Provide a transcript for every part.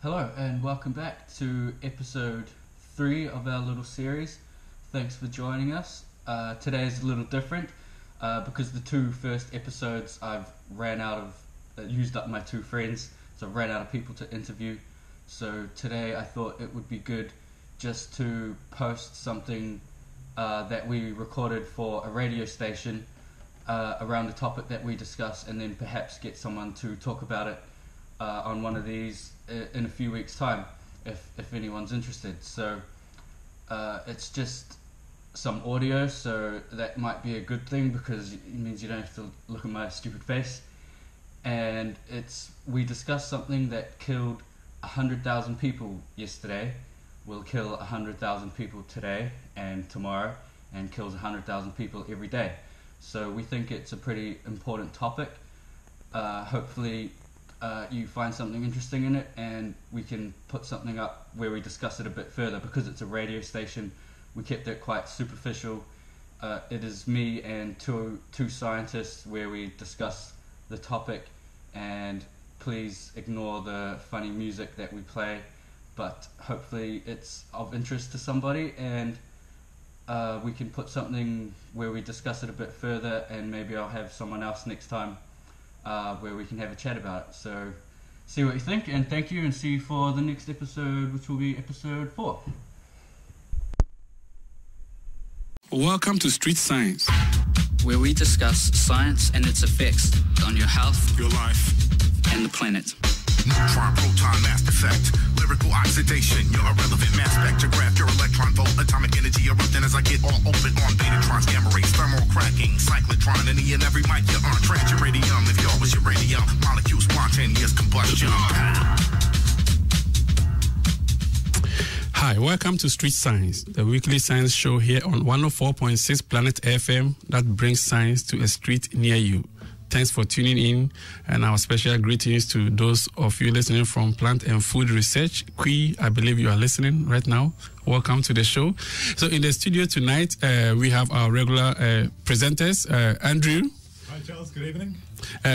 Hello and welcome back to episode 3 of our little series. Thanks for joining us. Today is a little different because the two first episodes I've used up my two friends, so I've ran out of people to interview. So today I thought it would be good just to post something that we recorded for a radio station around a topic that we discuss, and then perhaps get someone to talk about it on one of these in a few weeks' time, if anyone's interested. So it's just some audio, so that might be a good thing because it means you don't have to look at my stupid face. And we discussed something that killed 100,000 people yesterday, will kill 100,000 people today and tomorrow, and kills 100,000 people every day. So we think it's a pretty important topic. Hopefully you find something interesting in it, and we can put something up where we discuss it a bit further. Because it's a radio station, we kept it quite superficial. It is me and two scientists where we discuss the topic, and please ignore the funny music that we play, but hopefully it's of interest to somebody, and we can put something where we discuss it a bit further, and maybe I'll have someone else next time where we can have a chat about it. So see what you think, and thank you, and see you for the next episode, which will be episode 4. Welcome to Street Science, where we discuss science and its effects on your health, your life, and the planet. Neutron, proton, mass effect, lyrical oxidation, your irrelevant mass spectrograph, your electron volt, atomic energy erupting as I get all open on betatrons, gamma rays, thermal cracking, cyclotron, any and every mic you're on, trans uranium, if y'all was uranium, molecule spontaneous combustion. Hi, welcome to Street Science, the weekly science show here on 104.6 Planet FM that brings science to a street near you. Thanks for tuning in, and our special greetings to those of you listening from Plant and Food Research. Kui, I believe you are listening right now. Welcome to the show. So in the studio tonight, we have our regular presenters, Andrew. Hi Charles, good evening.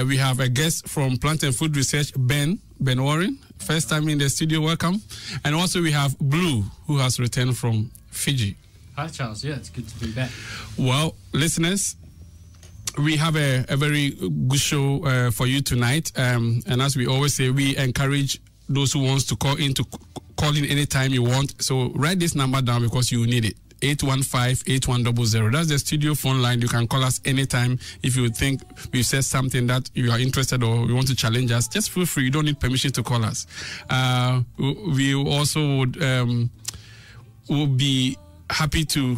We have a guest from Plant and Food Research, Ben Warren. First time in the studio, welcome. And also we have Blue, who has returned from Fiji. Hi Charles, yeah, it's good to be back. Well, listeners, we have a very good show for you tonight, and as we always say, we encourage those who wants to call in to call in anytime you want. So write this number down because you need it. 815-8100. That's the studio phone line. You can call us anytime if you think we've said something that you are interested or you want to challenge us. Just feel free. You don't need permission to call us. We also would be happy to,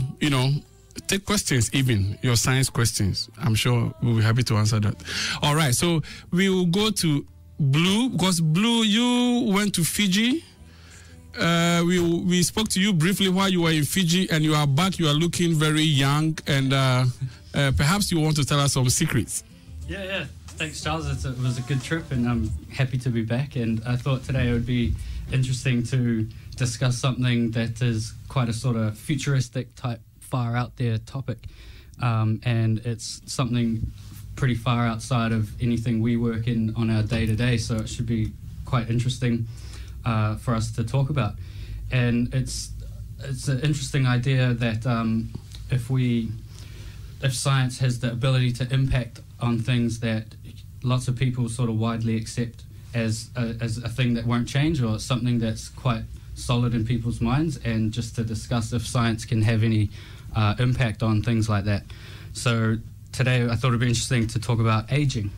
take questions, even your science questions. I'm sure we'll be happy to answer that. All right, so we will go to Blue, because Blue, you went to Fiji. We spoke to you briefly while you were in Fiji, and you are back. You are looking very young, and perhaps you want to tell us some secrets. Yeah. Thanks, Charles. It was a good trip, and I'm happy to be back. And I thought today it would be interesting to discuss something that is quite a sort of futuristic type, far out there topic, and it's something pretty far outside of anything we work in on our day-to-day, so it should be quite interesting for us to talk about. And it's an interesting idea that if science has the ability to impact on things that lots of people sort of widely accept as a thing that won't change, or something that's quite solid in people's minds, and just to discuss if science can have any impact on things like that. So today I thought it'd be interesting to talk about aging.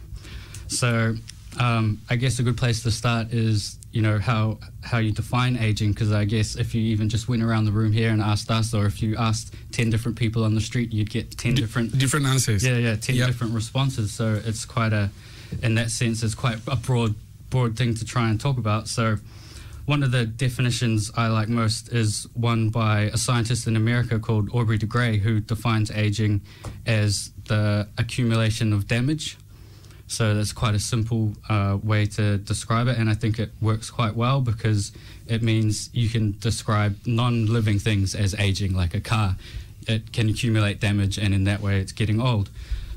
So I guess a good place to start is how you define aging, because I guess if you even just went around the room here and asked us, or if you asked 10 different people on the street, you'd get 10 different answers. 10 different responses. So it's quite in that sense, it's quite a broad thing to try and talk about. So one of the definitions I like most is one by a scientist in America called Aubrey de Grey, who defines aging as the accumulation of damage. So that's quite a simple way to describe it, and I think it works quite well because it means you can describe non-living things as aging, like a car. It can accumulate damage, and in that way it's getting old.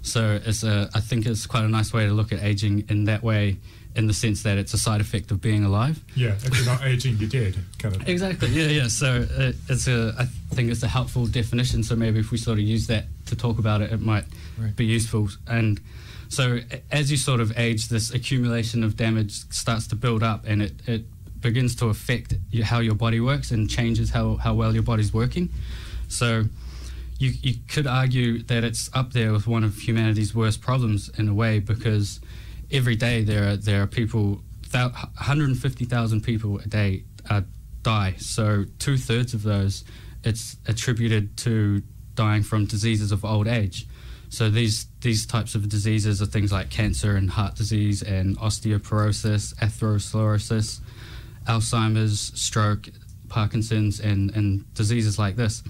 So I think it's quite a nice way to look at aging in that way, in the sense that it's a side effect of being alive. Yeah, if you're not aging, you're dead, kind of thing. Exactly. Yeah. So I think it's a helpful definition. So maybe if we sort of use that to talk about it, it might be useful. And so as you sort of age, this accumulation of damage starts to build up, and it begins to affect how your body works and changes how well your body's working. So you could argue that it's up there with one of humanity's worst problems in a way, because every day there are people, 150,000 people a day die. So 2/3 of those, it's attributed to dying from diseases of old age. So these types of diseases are things like cancer and heart disease and osteoporosis, atherosclerosis, Alzheimer's, stroke, Parkinson's, and diseases like this.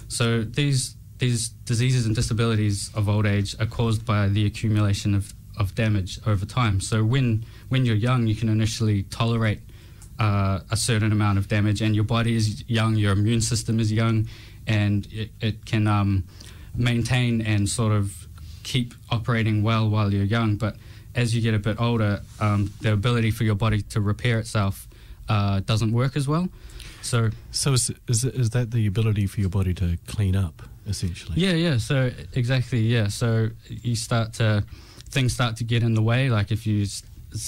So these diseases and disabilities of old age are caused by the accumulation of damage over time. So when you're young, you can initially tolerate a certain amount of damage, and your body is young, your immune system is young, and it can maintain and sort of keep operating well while you're young. But as you get a bit older, the ability for your body to repair itself doesn't work as well. So is that the ability for your body to clean up, essentially? Yeah. So exactly, yeah. So things start to get in the way. Like it's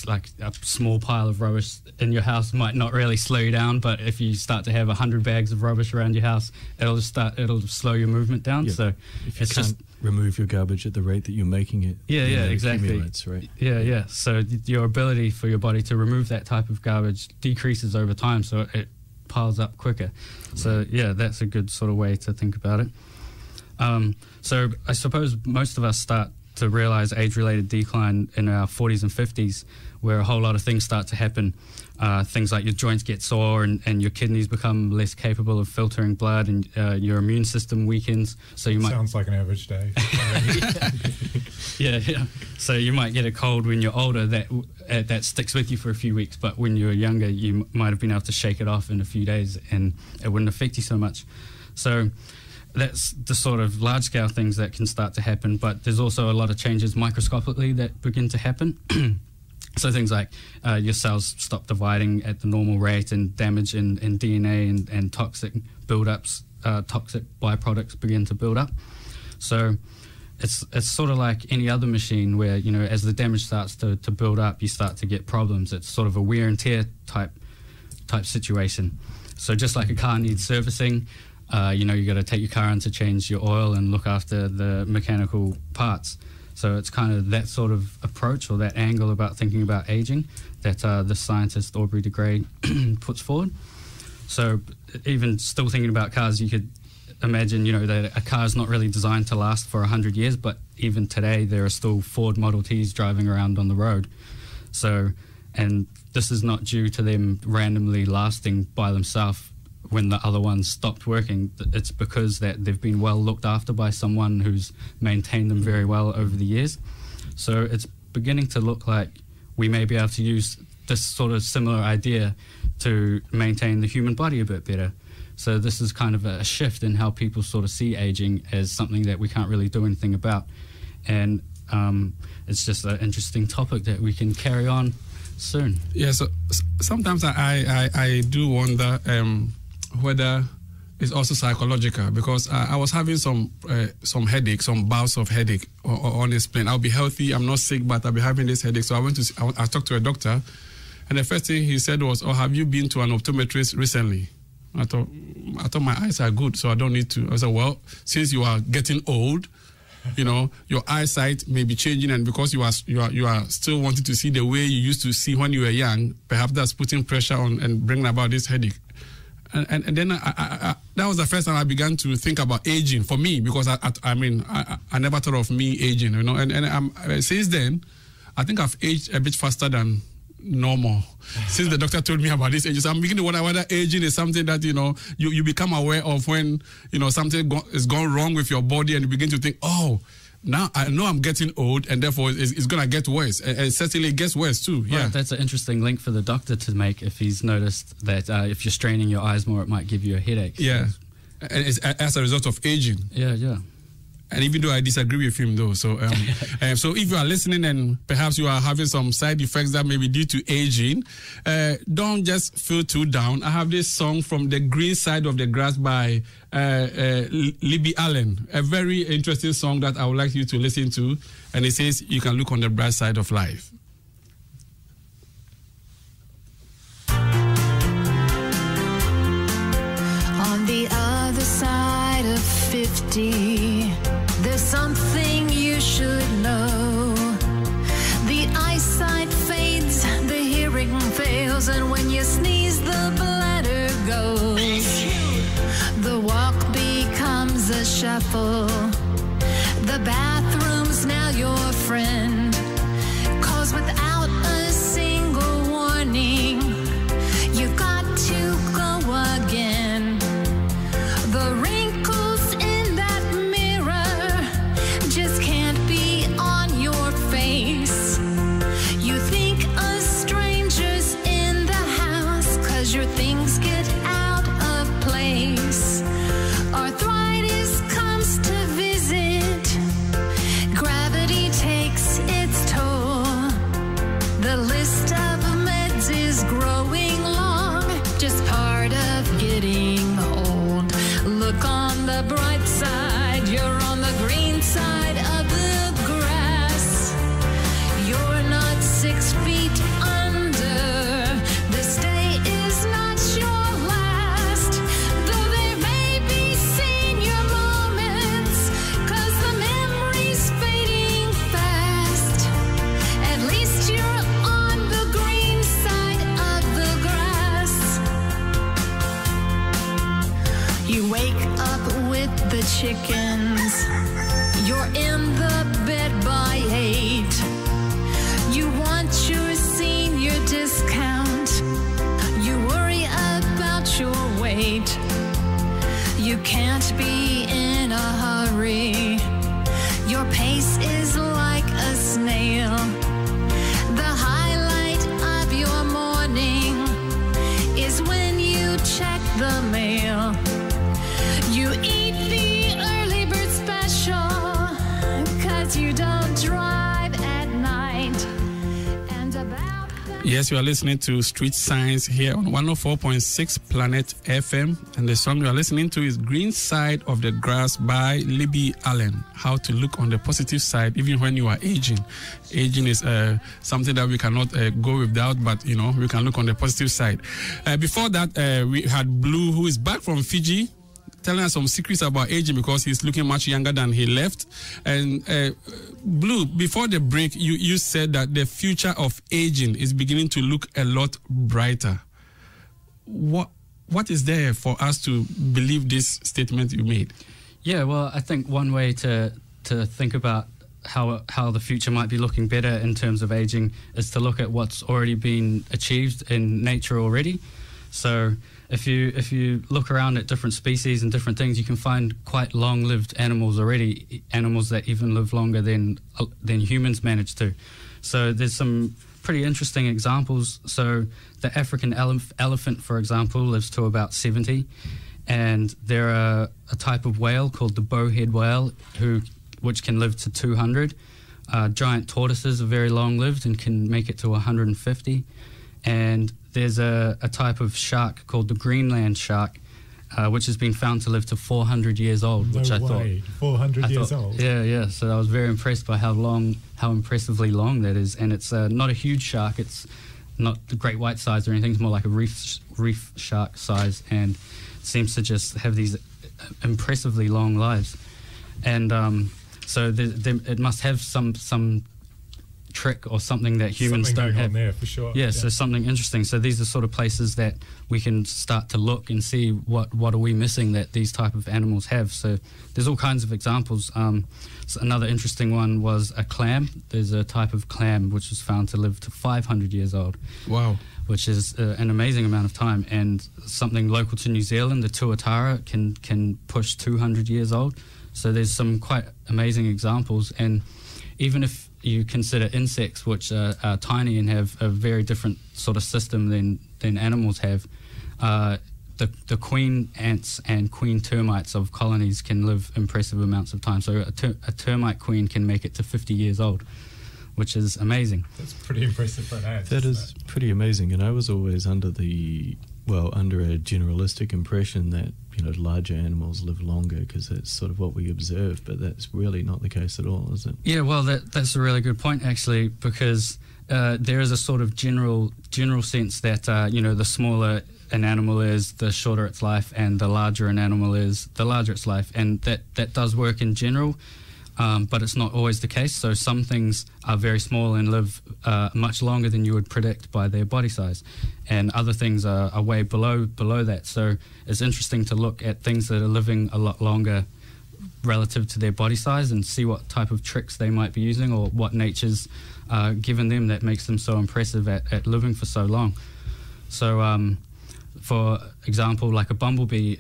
like a small pile of rubbish in your house might not really slow you down, but if you start to have 100 bags of rubbish around your house, it'll slow your movement down. Yeah. So if you can't remove your garbage at the rate that you're making it, exactly. Right? Yeah. So your ability for your body to remove that type of garbage decreases over time, so it piles up quicker. So yeah, that's a good sort of way to think about it. So I suppose most of us start to realize age-related decline in our 40s and 50s, where a whole lot of things start to happen. Things like your joints get sore and your kidneys become less capable of filtering blood, and your immune system weakens. So you might sounds like an average day. Yeah. So you might get a cold when you're older that sticks with you for a few weeks, but when you're younger, you might have been able to shake it off in a few days, and it wouldn't affect you so much. So that's the sort of large-scale things that can start to happen, but there's also a lot of changes microscopically that begin to happen. So things like your cells stop dividing at the normal rate, and damage in DNA and toxic build-ups, toxic byproducts begin to build up. So it's sort of like any other machine where, as the damage starts to build up, you start to get problems. It's sort of a wear and tear type situation. So just like a car needs servicing, you got to take your car in to change your oil and look after the mechanical parts. So it's kind of that sort of approach or that angle about thinking about aging that the scientist Aubrey de Grey puts forward. So even still thinking about cars, you could imagine, that a car is not really designed to last for 100 years, but even today there are still Ford Model Ts driving around on the road. So, and this is not due to them randomly lasting by themselves when the other ones stopped working. It's because that they've been well looked after by someone who's maintained them very well over the years. So it's beginning to look like we may be able to use this sort of similar idea to maintain the human body a bit better. So this is kind of a shift in how people sort of see aging as something that we can't really do anything about. And it's just an interesting topic that we can carry on soon. Yeah, so sometimes I do wonder whether it's also psychological, because I was having some headache, some bouts of headache on this plane. I'll be healthy, I'm not sick, but I'll be having this headache. So I talked to a doctor, and the first thing he said was, "Oh, have you been to an optometrist recently?" I thought my eyes are good, so I don't need to. I said, "Well, since you are getting old, your eyesight may be changing, and because you are still wanting to see the way you used to see when you were young, perhaps that's putting pressure on and bringing about this headache." And then I that was the first time I began to think about aging for me, because I never thought of me aging, and since then I think I've aged a bit faster than normal since the doctor told me about this age. So I'm beginning to wonder whether aging is something that you become aware of when something is gone wrong with your body, and you begin to think, oh, now I know I'm getting old, and therefore it's going to get worse. And certainly it gets worse too. Yeah, right, that's an interesting link for the doctor to make if he's noticed that if you're straining your eyes more, it might give you a headache. Yeah, and it's as a result of aging. Yeah. And even though I disagree with him, though, so so if you are listening and perhaps you are having some side effects that may be due to aging, don't just feel too down. I have this song from The Green Side of the Grass by Libby Allen, a very interesting song that I would like you to listen to, and it says you can look on the bright side of life. On the other side of 50, there's something you should know. The eyesight fades, the hearing fails, and when you sneeze, the bladder goes. The walk becomes a shuffle. The bathroom's now your friend. 'Cause without a single warning, you've got to go again. The wrinkles in that mirror just can't be on your face. You think a stranger's in the house 'cause your things get out of place. Arthritis comes to visit. Gravity takes its toll. The list of meds is growing long, just part of getting old. Look on the bright side, you're on the green side of the grass. You're not 6 feet under. This day is not your last. Though there may be senior moments, 'cause the memory's fading fast. At least you're on the green side of the grass. You wake up with the chickens. You're in the bed by 8. You want your senior discount. You worry about your weight. You can't be in a hurry. Your pace is like a snail. The highlight of your morning is when you check the mail. You eat the early bird special 'cause you don't drive at night. And about the Yes, you are listening to Street Science here on 104.6 Planet FM, and the song you are listening to is Green Side of the Grass by Libby Allen. How to look on the positive side even when you are aging. Aging is something that we cannot go without, but you know, we can look on the positive side. Before that, we had Blue, who is back from Fiji, telling us some secrets about aging because he's looking much younger than he left. And Blue, before the break, you said that the future of aging is beginning to look a lot brighter. What is there for us to believe this statement you made? Yeah, well, I think one way to think about how the future might be looking better in terms of aging is to look at what's already been achieved in nature already. So if you look around at different species and different things, you can find quite long-lived animals already, animals that even live longer than humans manage to. So there's some pretty interesting examples. So the African elephant, for example, lives to about 70, and there are a type of whale called the bowhead whale which can live to 200. Giant tortoises are very long-lived and can make it to 150. And there's a type of shark called the Greenland shark, which has been found to live to 400 years old. No which I way. 400 years old? Yeah. So I was very impressed by how impressively long that is. And it's not a huge shark. It's not the great white size or anything. It's more like a reef shark size, and seems to just have these impressively long lives. And so it must have some trick or something that humans something don't going have. on there for sure. Yeah, so something interesting. So these are sort of places that we can start to look and see what are we missing that these type of animals have. So there's all kinds of examples. So another interesting one was a clam. There's a type of clam which was found to live to 500 years old. Wow. Which is an amazing amount of time. And something local to New Zealand, the tuatara, can push 200 years old. So there's some quite amazing examples. And even if you consider insects, which are tiny and have a very different sort of system than animals have, the queen ants and queen termites of colonies can live impressive amounts of time. So a termite queen can make it to 50 years old, which is amazing. That's pretty impressive for an ant. That is pretty amazing. And I was always under a generalistic impression that, larger animals live longer because that's sort of what we observe, but that's really not the case at all, is it? Yeah, well, that's a really good point, actually, because there is a sort of general sense that, the smaller an animal is, the shorter its life, and the larger an animal is, the larger its life. And that does work in general, but it's not always the case. So some things are very small and live much longer than you would predict by their body size, and other things are way below that. So it's interesting to look at things that are living a lot longer relative to their body size and see what type of tricks they might be using or what nature's given them that makes them so impressive at living for so long. So for example, like a bumblebee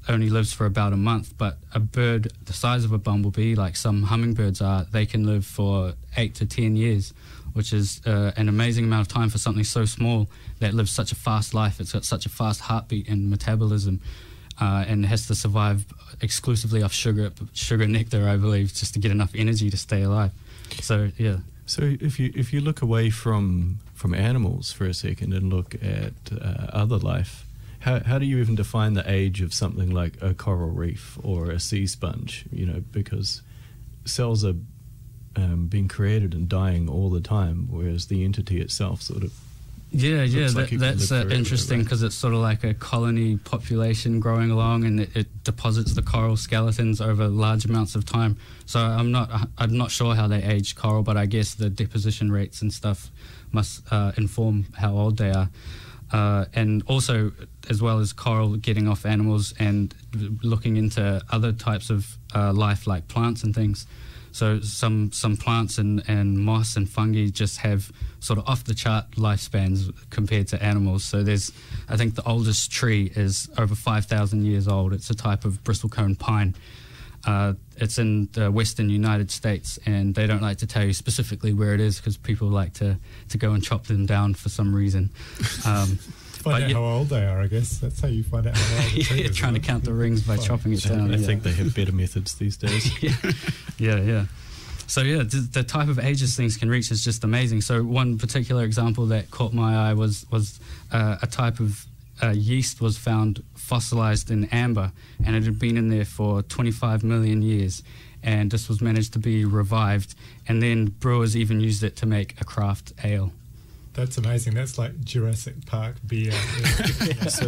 only lives for about a month, but a bird the size of a bumblebee, like some hummingbirds are, they can live for 8 to 10 years, which is an amazing amount of time for something so small that lives such a fast life. It's got such a fast heartbeat and metabolism, and has to survive exclusively off sugar nectar, I believe, just to get enough energy to stay alive. So yeah. So if you look away from animals for a second and look at other life, how do you even define the age of something like a coral reef or a sea sponge? Because cells are being created and dying all the time, whereas the entity itself sort of that's interesting, because it's sort of like a colony population growing along, and it deposits the coral skeletons over large amounts of time. So I'm not sure how they age coral, but I guess the deposition rates and stuff must inform how old they are. And also, as well as coral getting off animals and looking into other types of life like plants and things. So some plants and moss and fungi just have sort of off-the-chart lifespans compared to animals. So I think the oldest tree is over 5,000 years old. It's a type of bristlecone pine. It's in the western United States, and they don't like to tell you specifically where it is because people like to go and chop them down for some reason. Find out how old they are, I guess. That's how you find out how old the tree is. Trying to count the rings by chopping it down. I think they have better methods these days. Yeah. So the type of ages things can reach is just amazing. So one particular example that caught my eye was a type of yeast was found fossilized in amber, and it had been in there for 25 million years, and this was managed to be revived, and then brewers even used it to make a craft ale. That's amazing. That's like Jurassic Park beer. So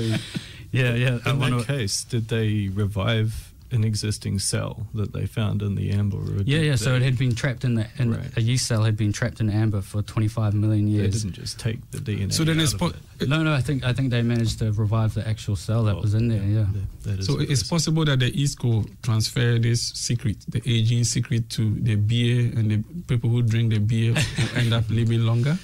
In that case, did they revive an existing cell that they found in the amber? So it had been trapped in a yeast cell had been trapped in amber for 25 million years. They didn't just take the DNA. So then No, I think they managed to revive the actual cell that was in there. Yeah. That is so it's possible that the yeast could transfer this secret, the aging secret, to the beer, and the people who drink the beer will end up living longer.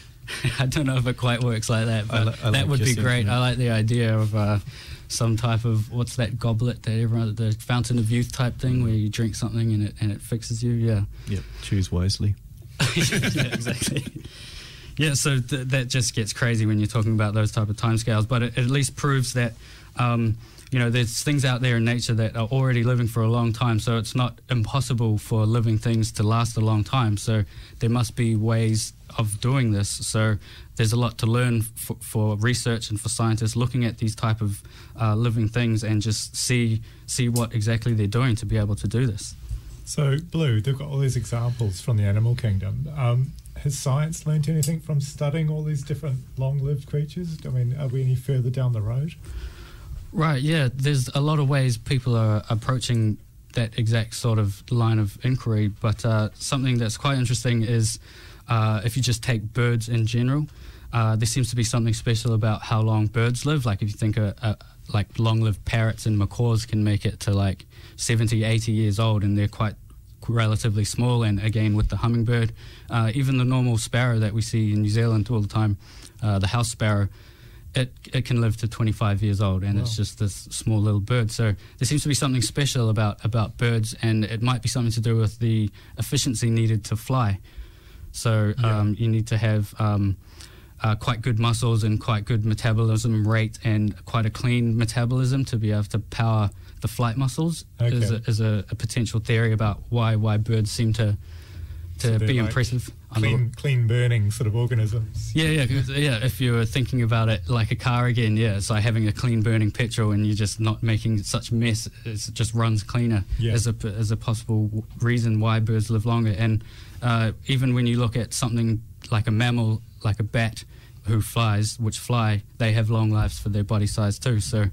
I don't know if it quite works like that, but that would be great. I like the idea of some type of, what's that goblet that everyone, the fountain of youth type thing, where you drink something and it fixes you. Yeah. Yep. Choose wisely. Yeah, exactly. Yeah, so that just gets crazy when you're talking about those type of timescales. But it at least proves that there's things out there in nature that are already living for a long time. So it's not impossible for living things to last a long time. So there must be ways of doing this. So there's a lot to learn for research and for scientists looking at these type of living things and just see what exactly they're doing to be able to do this. So, Blue, they've got all these examples from the animal kingdom. Has science learned anything from studying all these different long-lived creatures? I mean, are we any further down the road? Right, yeah. There's a lot of ways people are approaching that exact sort of line of inquiry, but something that's quite interesting is if you just take birds in general, there seems to be something special about how long birds live. Like if you think like long-lived parrots and macaws can make it to like 70, 80 years old, and they're quite relatively small. And again, with the hummingbird, even the normal sparrow that we see in New Zealand all the time, the house sparrow, it can live to 25 years old, and it's just this small little bird. So there seems to be something special about birds, and it might be something to do with the efficiency needed to fly. So you need to have quite good muscles and quite good metabolism rate and quite a clean metabolism to be able to power the flight muscles. Okay. Is a potential theory about why birds seem to So they're be like impressive. clean burning sort of organisms. Yeah. If you were thinking about it like a car again, it's like having a clean burning petrol and you're just not making such mess. It just runs cleaner as a possible reason why birds live longer. And even when you look at something like a mammal, like a bat, which fly, they have long lives for their body size too. So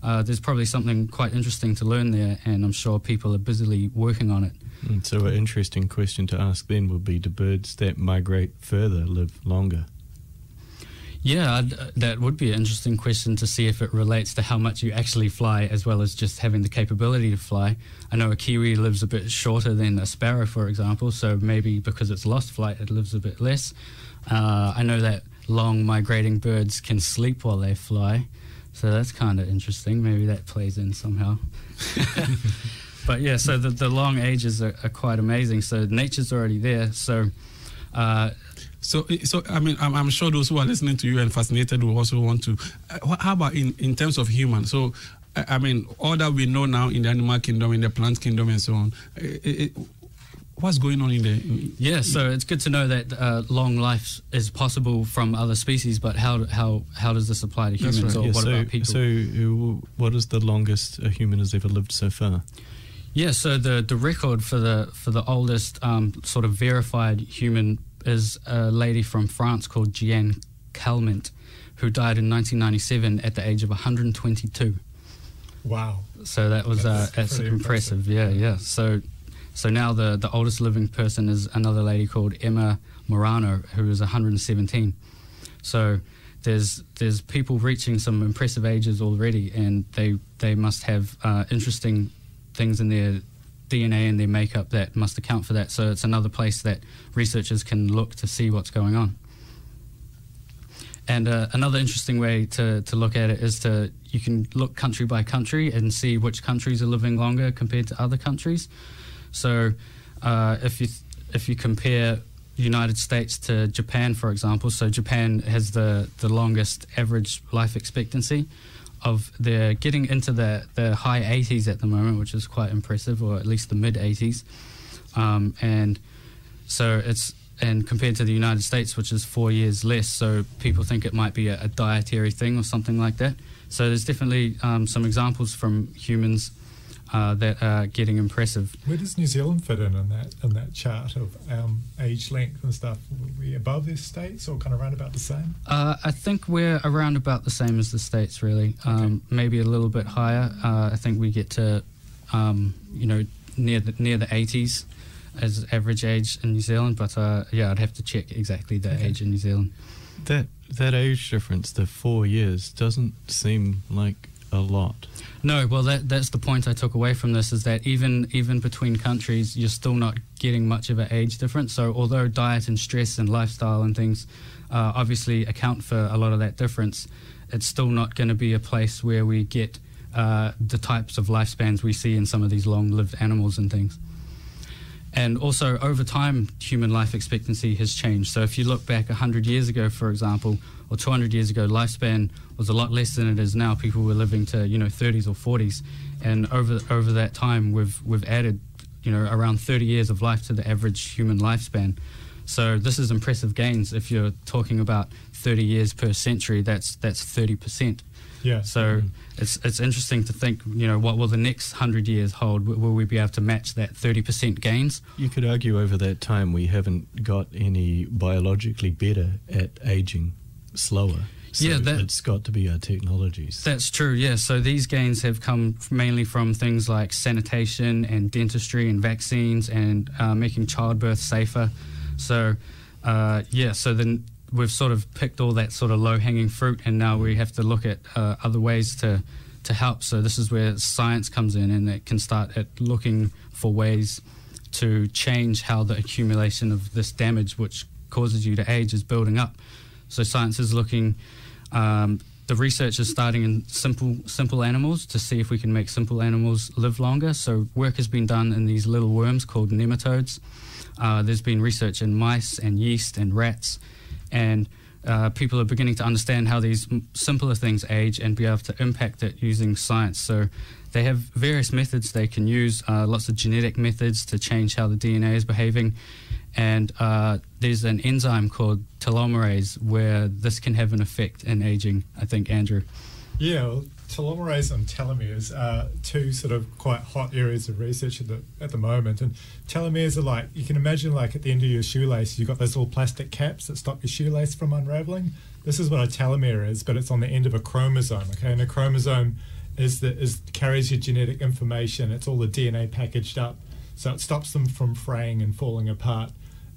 there's probably something quite interesting to learn there, and I'm sure people are busily working on it. So an interesting question to ask then would be, do birds that migrate further live longer? Yeah, that would be an interesting question to see if it relates to how much you actually fly as well as just having the capability to fly. I know a kiwi lives a bit shorter than a sparrow, for example, so maybe because it's lost flight, it lives a bit less. I know that long migrating birds can sleep while they fly, so that's kind of interesting. Maybe that plays in somehow. But yeah, so the long ages are quite amazing. So nature's already there. So I mean, I'm sure those who are listening to you and fascinated will also want to. How about in terms of humans? So, I mean, all that we know now in the animal kingdom, in the plant kingdom, and so on. What's going on in there? So it's good to know that long life is possible from other species, but how does this apply to humans? Right. Or what about people? So what is the longest a human has ever lived so far? Yeah, so the record for the oldest sort of verified human is a lady from France called Jeanne Calment, who died in 1997 at the age of 122. Wow. So that's impressive. Yeah. So now the oldest living person is another lady called Emma Morano, who is 117. So there's people reaching some impressive ages already, and they must have interesting things in their DNA and their makeup that must account for that. So it's another place that researchers can look to see what's going on. And another interesting way to look at it is you can look country by country and see which countries are living longer compared to other countries. So if you compare the United States to Japan, for example, so Japan has the longest average life expectancy. They're getting into the high 80s at the moment, which is quite impressive, or at least the mid 80s. And compared to the United States, which is 4 years less, so people think it might be a dietary thing or something like that. So there's definitely some examples from humans that are getting impressive. Where does New Zealand fit in that chart of age length and stuff? Are we above the States or kind of around about the same? I think we're around about the same as the States, really. Maybe a little bit higher. I think we get to, near the 80s as average age in New Zealand. But I'd have to check exactly the age in New Zealand. That age difference, the 4 years, doesn't seem like a lot. No, well, that's the point I took away from this, is that even between countries, you're still not getting much of an age difference. So although diet and stress and lifestyle and things obviously account for a lot of that difference, it's still not going to be a place where we get the types of lifespans we see in some of these long-lived animals and things. And also, over time, human life expectancy has changed. So if you look back 100 years ago, for example, or 200 years ago, lifespan was a lot less than it is now. People were living to 30s or 40s, and over that time, we've added around 30 years of life to the average human lifespan. So this is impressive gains. If you're talking about 30 years per century, that's 30%. Yeah. So it's interesting to think, what will the next 100 years hold? Will we be able to match that 30% gains? You could argue over that time we haven't got any biologically better at aging slower. So it's got to be our technologies. That's true, yeah. So these gains have come mainly from things like sanitation and dentistry and vaccines and making childbirth safer. So, so then we've sort of picked all that sort of low-hanging fruit, and now we have to look at other ways to help. So this is where science comes in, and it can start at looking for ways to change how the accumulation of this damage, which causes you to age, is building up. So science is looking, the research is starting in simple animals to see if we can make simple animals live longer. So work has been done in these little worms called nematodes. There's been research in mice and yeast and rats. And people are beginning to understand how these simpler things age and be able to impact it using science. So they have various methods they can use, lots of genetic methods to change how the DNA is behaving. And there's an enzyme called telomerase where this can have an effect in aging, I think, Andrew. Yeah, well, telomerase and telomeres are two sort of quite hot areas of research at the moment. And telomeres are like, you can imagine like at the end of your shoelace, you've got those little plastic caps that stop your shoelace from unraveling. This is what a telomere is, but it's on the end of a chromosome, okay? And a chromosome carries your genetic information. It's all the DNA packaged up, so it stops them from fraying and falling apart.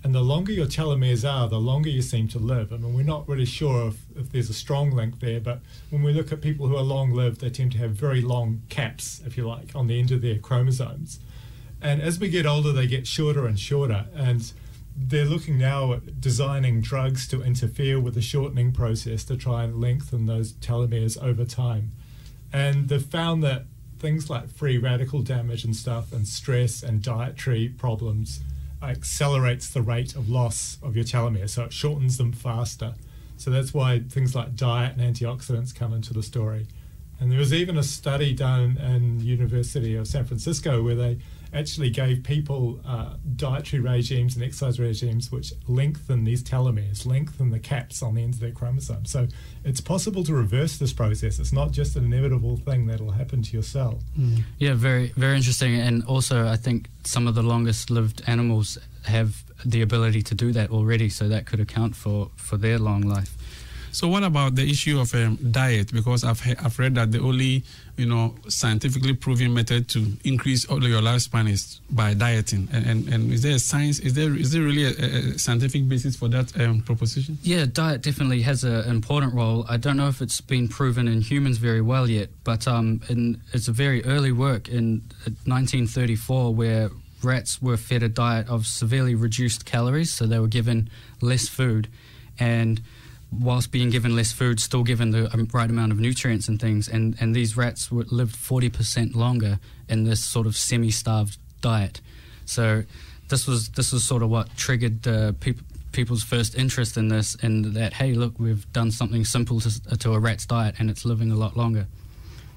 And the longer your telomeres are, the longer you seem to live. I mean, we're not really sure if there's a strong link there, but when we look at people who are long-lived, they tend to have very long caps, if you like, on the end of their chromosomes. And as we get older, they get shorter and shorter. And they're looking now at designing drugs to interfere with the shortening process to try and lengthen those telomeres over time. And they've found that things like free radical damage and stuff and stress and dietary problems accelerates the rate of loss of your telomeres, so it shortens them faster. So that's why things like diet and antioxidants come into the story. And there was even a study done in the University of San Francisco where they actually gave people dietary regimes and exercise regimes which lengthen these telomeres, lengthen the caps on the ends of their chromosomes. So it's possible to reverse this process. It's not just an inevitable thing that'll happen to your cell. Yeah, very, very interesting. And also I think some of the longest lived animals have the ability to do that already, so that could account for their long life. So what about the issue of diet? Because I've read that the only scientifically proven method to increase your lifespan is by dieting. And is there a science? Is there really a scientific basis for that proposition? Yeah, diet definitely has an important role. I don't know if it's been proven in humans very well yet, but it's a very early work in 1934 where rats were fed a diet of severely reduced calories, so they were given less food, and whilst being given less food, still given the right amount of nutrients and things, and these rats lived 40% longer in this sort of semi-starved diet. So this was sort of what triggered people's first interest in this, and that, hey, look, we've done something simple to a rat's diet and it's living a lot longer.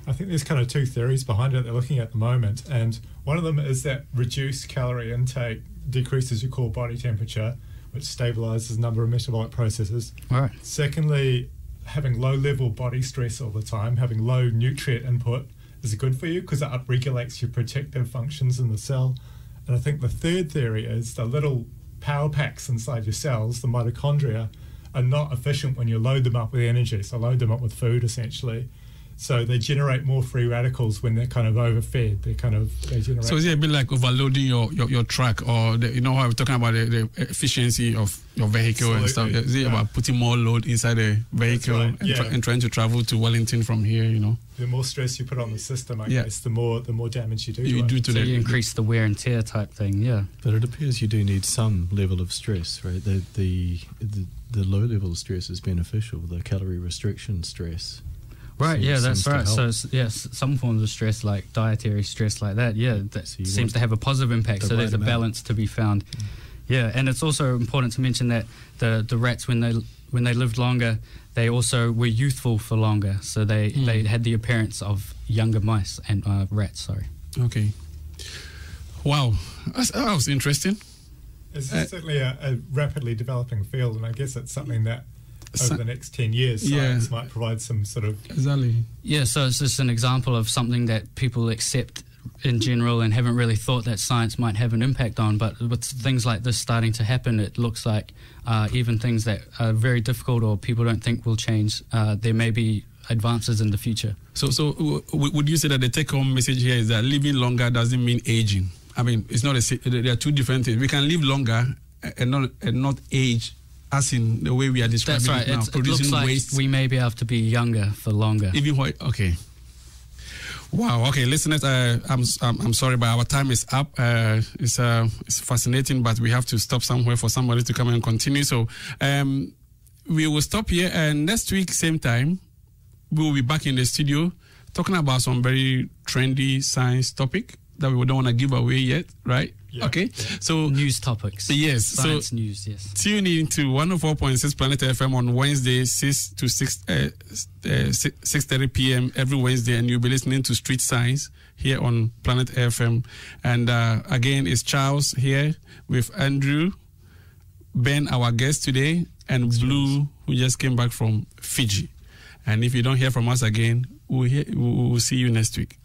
I think there's kind of two theories behind it they're looking at the moment, and one of them is that reduced calorie intake decreases your core body temperature, which stabilizes a number of metabolic processes. All right. Secondly, having low-level body stress all the time, having low nutrient input is good for you because it upregulates your protective functions in the cell. And I think the third theory is the little power packs inside your cells, the mitochondria, are not efficient when you load them up with energy, so load them up with food essentially. So they generate more free radicals when they're kind of overfed. They generate. So is it a bit like overloading your truck, or how we're talking about the efficiency of your vehicle? Absolutely. And stuff? Is it about putting more load inside the vehicle and trying to travel to Wellington from here? The more stress you put on the system, I guess, the more damage you do. So you increase the wear and tear type thing, yeah. But it appears you do need some level of stress, right? The low level of stress is beneficial. The calorie restriction stress. Right, yeah, that's right. So, yes, some forms of stress, like dietary stress like that, that seems to have a positive impact. So there's a balance to be found. Yeah, and it's also important to mention that the rats, when they lived longer, they also were youthful for longer. So they had the appearance of younger mice and rats, sorry. Okay. Wow, that was interesting. It's certainly a rapidly developing field, and I guess it's something that over the next 10 years, science might provide some sort of... Exactly. Yeah, so it's just an example of something that people accept in general and haven't really thought that science might have an impact on. But with things like this starting to happen, it looks like even things that are very difficult or people don't think will change, there may be advances in the future. So would you say that the take-home message here is that living longer doesn't mean aging? I mean, it's not there are two different things. We can live longer and not age, as in the way we are describing it now. Producing it looks like waste. We may be able to be younger for longer. Okay. Wow. Okay, listeners, I'm sorry, but our time is up. It's fascinating, but we have to stop somewhere for somebody to come and continue. So we will stop here, and next week, same time, we will be back in the studio talking about some very trendy science topic. that we don't want to give away yet, right? Yeah. Okay. So News topics. yes. Science So news, yes. tune in to 104.6 Planet FM on Wednesday, 6:30 p.m. every Wednesday, and you'll be listening to Street Science here on Planet FM. And again, it's Charles here with Andrew, Ben, our guest today, and Blue, who just came back from Fiji. And if you don't hear from us again, we'll see you next week.